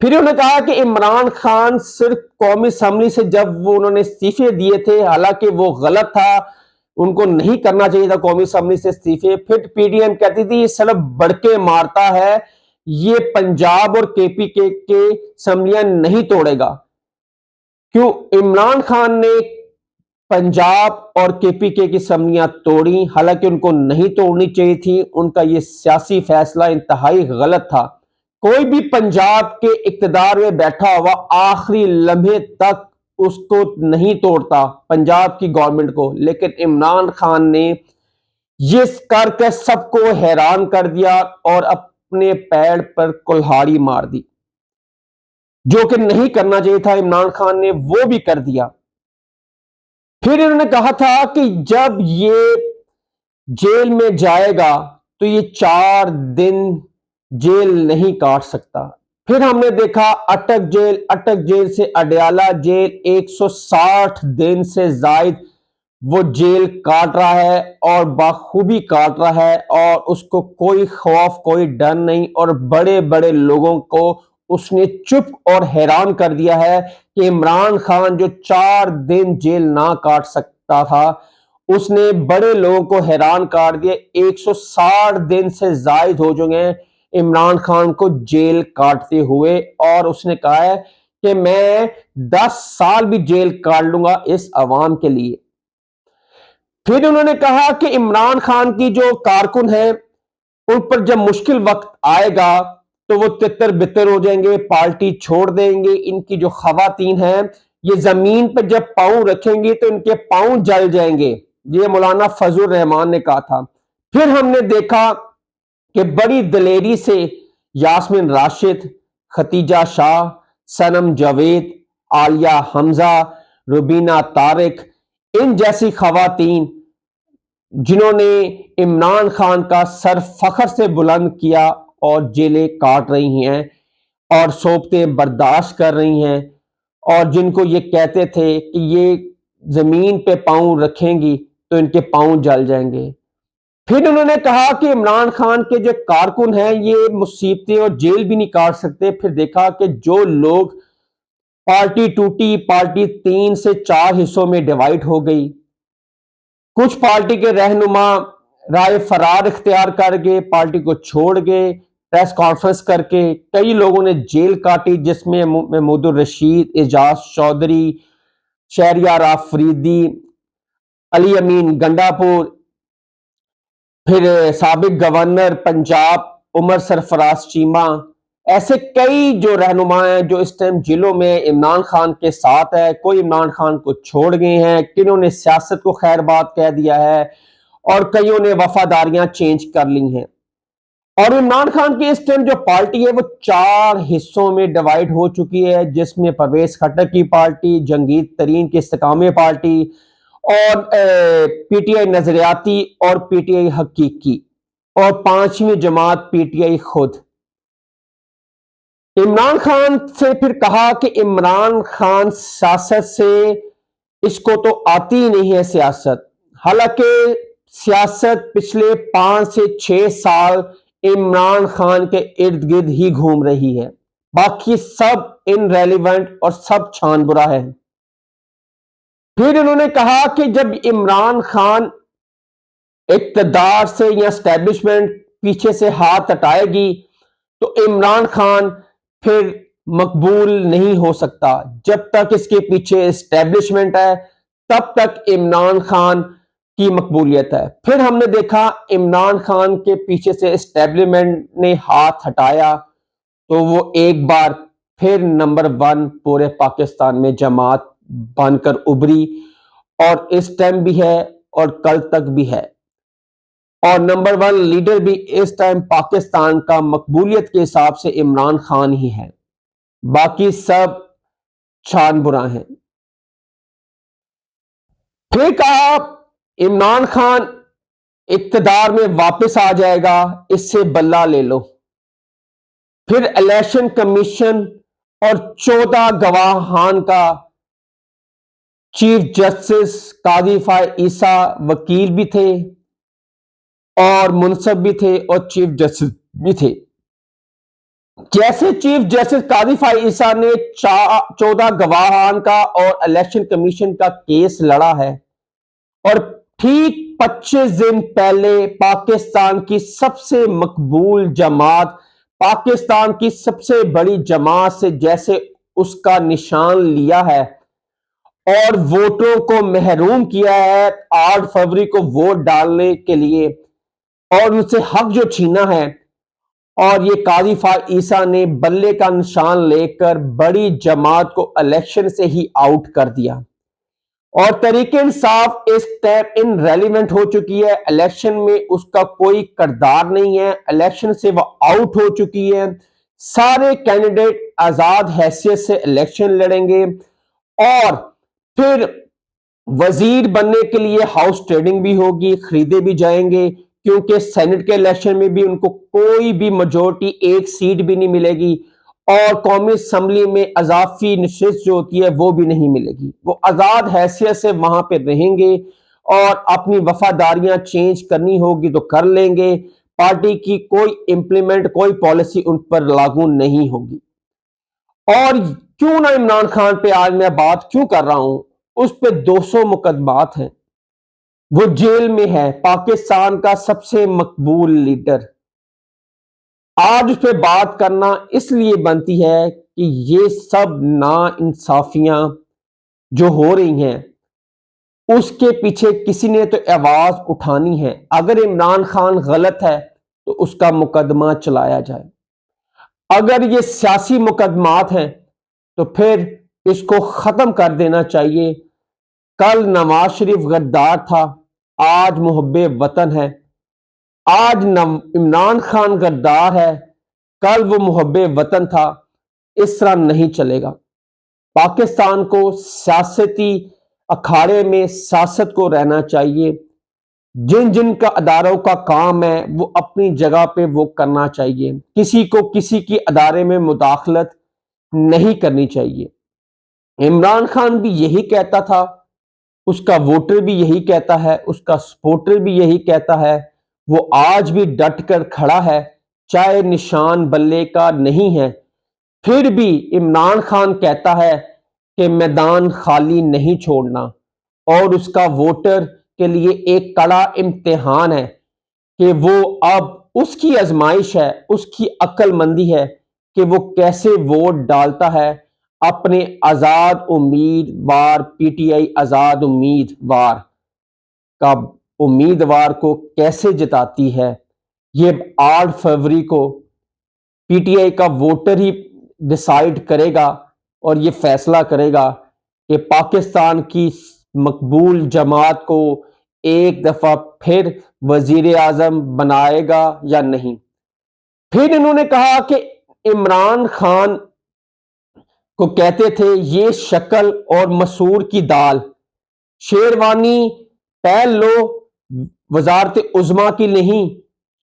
پھر انہوں نے کہا کہ عمران خان صرف قومی اسمبلی سے جب انہوں نے استعفے دیے تھے، حالانکہ وہ غلط تھا، ان کو نہیں کرنا چاہیے تھا قومی اسمبلی سے استعفے. پھر پی ڈی ایم کہتی تھی یہ صرف بڑکے مارتا ہے، یہ پنجاب اور کے پی کے اسمبلیاں نہیں توڑے گا. کیوں؟ عمران خان نے پنجاب اور کے پی کے کی اسمبلیاں توڑی، حالانکہ ان کو نہیں توڑنی چاہیے تھی. ان کا یہ سیاسی فیصلہ انتہائی غلط تھا. کوئی بھی پنجاب کے اقتدار میں بیٹھا ہوا آخری لمحے تک اس کو نہیں توڑتا، پنجاب کی گورنمنٹ کو، لیکن عمران خان نے یہ کر کے سب کو حیران کر دیا اور اپنے پیڑ پر کلہاڑی مار دی. جو کہ نہیں کرنا چاہیے تھا عمران خان نے، وہ بھی کر دیا. پھر انہوں نے کہا تھا کہ جب یہ جیل میں جائے گا تو یہ 4 دن جیل نہیں کاٹ سکتا. پھر ہم نے دیکھا اٹک جیل سے اڈیالہ جیل 160 دن سے زائد وہ جیل کاٹ رہا ہے اور بخوبی کاٹ رہا ہے، اور اس کو کوئی خوف کوئی ڈر نہیں، اور بڑے بڑے لوگوں کو اس نے چپ اور حیران کر دیا ہے کہ عمران خان جو 4 دن جیل نہ کاٹ سکتا تھا، اس نے بڑے لوگوں کو حیران کر دیا. 160 دن سے زائد ہو چکے ہیں عمران خان کو جیل کاٹتے ہوئے، اور اس نے کہا ہے کہ میں 10 سال بھی جیل کاٹ لوں گا اس عوام کے لیے. پھر انہوں نے کہا کہ عمران خان کی جو کارکن ہیں ان پر جب مشکل وقت آئے گا تو وہ تتر بتر ہو جائیں گے، پارٹی چھوڑ دیں گے. ان کی جو خواتین ہیں یہ زمین پہ جب پاؤں رکھیں گے تو ان کے پاؤں جل جائیں گے، یہ مولانا فضل الرحمان نے کہا تھا. پھر ہم نے دیکھا کہ بڑی دلیری سے یاسمین راشد، ختیجہ شاہ، سنم جاوید، عالیہ حمزہ، روبینہ طارق، ان جیسی خواتین جنہوں نے عمران خان کا سر فخر سے بلند کیا اور جیلیں کاٹ رہی ہیں اور صوبتیں برداشت کر رہی ہیں، اور جن کو یہ کہتے تھے کہ یہ زمین پہ پاؤں رکھیں گی تو ان کے پاؤں جل جائیں گے. پھر انہوں نے کہا کہ عمران خان کے جو کارکن ہیں یہ مصیبتیں اور جیل بھی نہیں کاٹ سکتے. پھر دیکھا کہ جو لوگ پارٹی ٹوٹی، پارٹی 3 سے 4 حصوں میں ڈیوائیڈ ہو گئی. کچھ پارٹی کے رہنما رائے فرار اختیار کر گئے، پارٹی کو چھوڑ گئے، پریس کانفرنس کر کے. کئی لوگوں نے جیل کاٹی جس میں محمود الرشید، اعجاز چودھری، شہریار آفریدی، علی امین گنڈا پور، پھر سابق گورنر پنجاب عمر سرفراز چیمہ. ایسے کئی جو رہنما ہیں جو اس ٹائم جیلوں میں عمران خان کے ساتھ ہے. کوئی عمران خان کو چھوڑ گئے ہیں، کنہوں نے سیاست کو خیر بات کہہ دیا ہے، اور کئیوں نے وفاداریاں چینج کر لی ہیں. اور عمران خان کی اس ٹائم جو پارٹی ہے وہ 4 حصوں میں ڈیوائیڈ ہو چکی ہے، جس میں پرویز خٹک کی پارٹی، جنگیر ترین کی استقامت پارٹی، اور پی ٹی آئی نظریاتی، اور پی ٹی آئی حقیقی، اور 5ویں جماعت پی ٹی آئی خود. عمران خان سے پھر کہا کہ عمران خان سیاست سے اس کو تو آتی ہی نہیں ہے سیاست، حالانکہ سیاست پچھلے 5 سے 6 سال عمران خان کے ارد گرد ہی گھوم رہی ہے، باقی سب ان ریلیونٹ اور سب چھان برا ہے. پھر انہوں نے کہا کہ جب عمران خان اقتدار سے یا اسٹیبلشمنٹ پیچھے سے ہاتھ ہٹائے گی تو عمران خان پھر مقبول نہیں ہو سکتا. جب تک اس کے پیچھے اسٹیبلشمنٹ ہے تب تک عمران خان کی مقبولیت ہے. پھر ہم نے دیکھا عمران خان کے پیچھے سے اسٹیبلشمنٹ نے ہاتھ ہٹایا تو وہ ایک بار پھر نمبر 1 پورے پاکستان میں جماعت بن کر ابھری، اور اس ٹائم بھی ہے اور کل تک بھی ہے. اور نمبر 1 لیڈر بھی اس ٹائم پاکستان کا مقبولیت کے حساب سے عمران خان ہی ہے، باقی سب چھان برا ہیں. پھر کہا عمران خان اقتدار میں واپس آ جائے گا، اس سے بلہ لے لو. پھر الیکشن کمیشن اور 14 گواہان کا چیف جسٹس قاضی فائز عیسیٰ وکیل بھی تھے اور منصب بھی تھے اور چیف جسٹس بھی تھے. جیسے چیف جسٹس قاضی فائز عیسیٰ نے 14 گواہان کا اور الیکشن کمیشن کا کیس لڑا ہے، اور ٹھیک 25 دن پہلے پاکستان کی سب سے مقبول جماعت، پاکستان کی سب سے بڑی جماعت سے جیسے اس کا نشان لیا ہے اور ووٹوں کو محروم کیا ہے 8 فروری کو ووٹ ڈالنے کے لیے، اور ان سے حق جو چھینا ہے، اور یہ قاضی فائز عیسیٰ نے بلے کا نشان لے کر بڑی جماعت کو الیکشن سے ہی آؤٹ کر دیا، اور تحریک انصاف اس ٹائم ان ریلیونٹ ہو چکی ہے، الیکشن میں اس کا کوئی کردار نہیں ہے، الیکشن سے وہ آؤٹ ہو چکی ہے، سارے کینڈیڈیٹ آزاد حیثیت سے الیکشن لڑیں گے، اور پھر وزیر بننے کے لیے ہاؤس ٹریڈنگ بھی ہوگی، خریدے بھی جائیں گے، کیونکہ سینٹ کے الیکشن میں بھی ان کو کوئی بھی میجورٹی ایک سیٹ بھی نہیں ملے گی، اور قومی اسمبلی میں اضافی نشست جو ہوتی ہے وہ بھی نہیں ملے گی، وہ آزاد حیثیت سے وہاں پہ رہیں گے، اور اپنی وفاداریاں چینج کرنی ہوگی تو کر لیں گے، پارٹی کی کوئی امپلیمنٹ کوئی پالیسی ان پر لاگو نہیں ہوگی۔ اور کیوں نہ عمران خان پہ آج میں بات کیوں کر رہا ہوں، اس پہ 200 مقدمات ہیں، وہ جیل میں ہے، پاکستان کا سب سے مقبول لیڈر، آج اس پہ بات کرنا اس لیے بنتی ہے کہ یہ سب نا انصافیاں جو ہو رہی ہیں اس کے پیچھے کسی نے تو آواز اٹھانی ہے، اگر عمران خان غلط ہے تو اس کا مقدمہ چلایا جائے، اگر یہ سیاسی مقدمات ہیں تو پھر اس کو ختم کر دینا چاہیے۔ کل نواز شریف غدار تھا، آج محب وطن ہے، آج عمران خان غدار ہے، کل وہ محب وطن تھا، اس طرح نہیں چلے گا۔ پاکستان کو سیاستی اکھاڑے میں سیاست کو رہنا چاہیے، جن جن کا اداروں کا کام ہے وہ اپنی جگہ پہ وہ کرنا چاہیے، کسی کو کسی کی ادارے میں مداخلت نہیں کرنی چاہیے۔ عمران خان بھی یہی کہتا تھا، اس کا ووٹر بھی یہی کہتا ہے، اس کا سپورٹر بھی یہی کہتا ہے، وہ آج بھی ڈٹ کر کھڑا ہے، چاہے نشان بلے کا نہیں ہے، پھر بھی عمران خان کہتا ہے کہ میدان خالی نہیں چھوڑنا، اور اس کا ووٹر کے لیے ایک کڑا امتحان ہے کہ وہ اب اس کی آزمائش ہے، اس کی عقل مندی ہے کہ وہ کیسے ووٹ ڈالتا ہے اپنے آزاد امیدوار پی ٹی آئی آزاد امیدوار کا امیدوار کو کیسے جتاتی ہے۔ یہ 8 فروری کو پی ٹی آئی کا ووٹر ہی ڈیسائیڈ کرے گا اور یہ فیصلہ کرے گا کہ پاکستان کی مقبول جماعت کو ایک دفعہ پھر وزیر اعظم بنائے گا یا نہیں۔ پھر انہوں نے کہا کہ عمران خان کو کہتے تھے یہ شکل اور مسور کی دال، شیروانی پہن لو وزارت عظمیٰ کی نہیں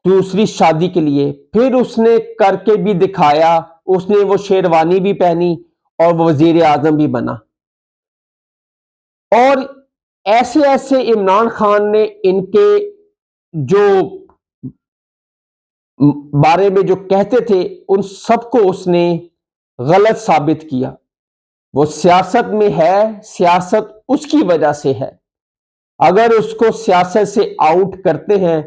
دوسری شادی کے لیے، پھر اس نے کر کے بھی دکھایا، اس نے وہ شیروانی بھی پہنی اور وہ وزیر اعظم بھی بنا۔ اور ایسے ایسے عمران خان نے ان کے جو بارے میں جو کہتے تھے ان سب کو اس نے غلط ثابت کیا۔ وہ سیاست میں ہے، سیاست اس کی وجہ سے ہے، اگر اس کو سیاست سے آؤٹ کرتے ہیں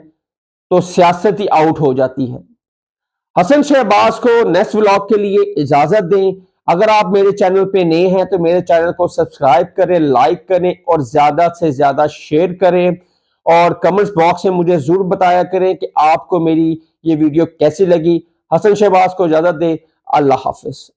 تو سیاست ہی آؤٹ ہو جاتی ہے۔ حسن شہباز کو نیکسٹ ولاگ کے لیے اجازت دیں۔ اگر آپ میرے چینل پہ نئے ہیں تو میرے چینل کو سبسکرائب کریں، لائک کریں اور زیادہ سے زیادہ شیئر کریں، اور کمنٹس باکس میں مجھے ضرور بتایا کریں کہ آپ کو میری یہ ویڈیو کیسی لگی۔ حسن شہباز کو اجازت دیں، اللہ حافظ۔